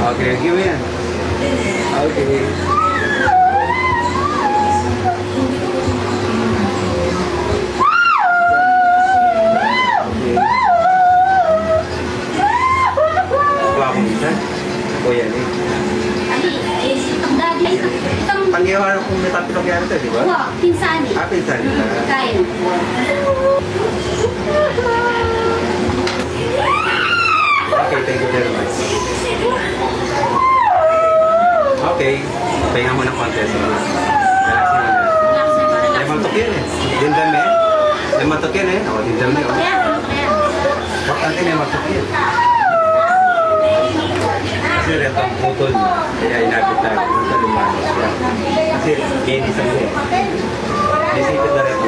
Okay, give me yan. Okay. Wala akong isa. O yan eh. Pangyawa kung may tapilok yan ito, di ba? Oo, pinsani. Ah, pinsani. Kain. Okay, thank you very much. Okay, pahinga mo ng konti. So, relaxing mo na. May matok yan eh. Dindam eh. May matok yan eh. O, dindam eh. Importante may matok yan. Kasi reto ang putol na. Kaya inabit tayo. Sa lumanos. Kasi ginis ang eh. Disipid na reto.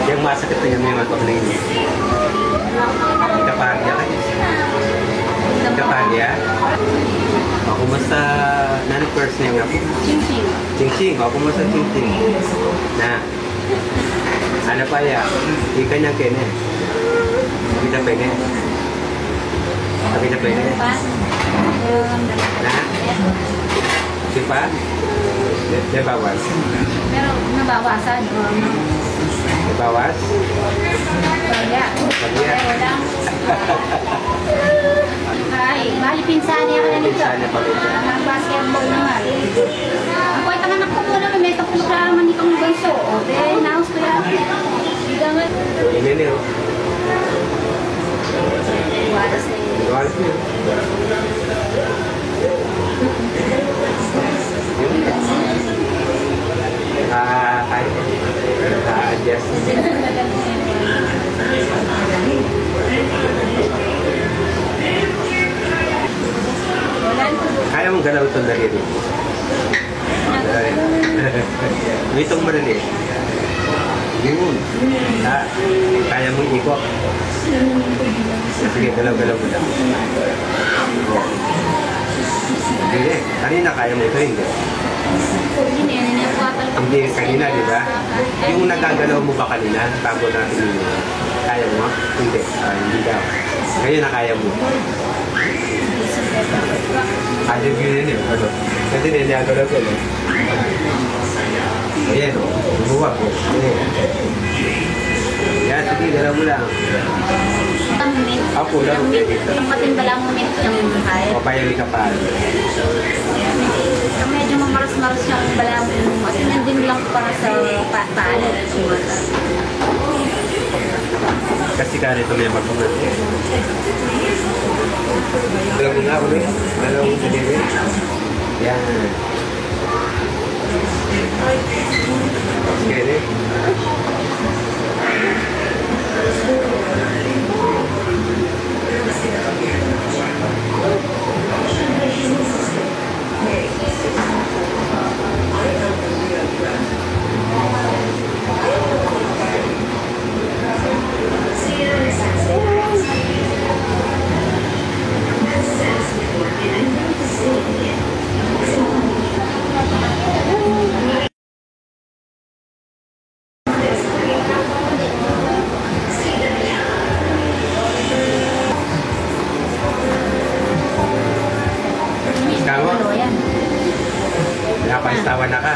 Yung masakit na yan may matok na yun. Hindi ka pahagya kayo. Kapagya. O, kumusta first name nga po? Ching-ching. Ching-ching. O, kumusta Ching-ching? Na. Ano pa ya? Ika niya kene. Kita pene. Kita pene. Na? Sipa? Nabawas? Pero nabawasan. Nabawas? Bagya. Bagya. Ay, bali pinsani ako na nito. Pinsani pa rin. Basketball naman. Ako ay tanganak ko muna, may tapos-raman itong banso. O, then, naus ko yan. Higangan. Ini nih. Waras na yun. Waras na yun. Adjust. Kaya mong galaw itong daliri. Itong madali. Yun. Kaya mong ikot. Sige, galaw-galaw mo lang. Hindi. Kanina kaya mo ito, hindi. Hindi, kanina, di ba? Yung nagagalaw mo ba kanina, bago natin yun? Kaya mo? Hindi. Hindi daw. Ngayon na kaya mo. Ayaw yun yun eh. Kasi nilagalaw ko eh. Ayan o. Buwag o. Yan, sige, galaw mo lang. Ako lang. Yung patimbala mo mint yung kaya. O, payawi ka pa. Medyo mamaras-maras yung bala mo. Yan din lang para sa paano. Kasi ganito may magpunat. Alam mo nga ulit. Alam mo sa dili. Yan. Sige. Napaistawa na ka.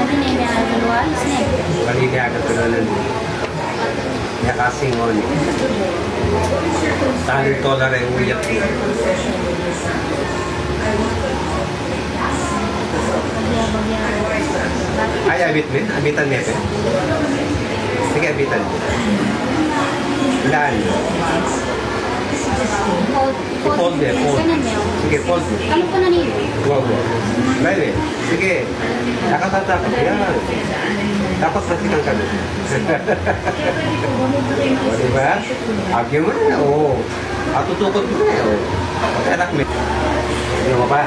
Hindi na yung naluwalis na eh. Bali kaya ka tulonan. Kaya kasing on. $100 ay uyak. Ay, abit-bit? Abitan nete? Sige, abitan. Ilan? Fold eh, fold. Ganyan na yun. Sige, fold. Ano ko na niyo? Wow, wow. Lain eh. Sige. Nakatatakot yan. Dapat pastikan kami. O, diba? Agyo mo na, oo. At tutukod mo na, oo. Pag-anak mo. Ano mo pa?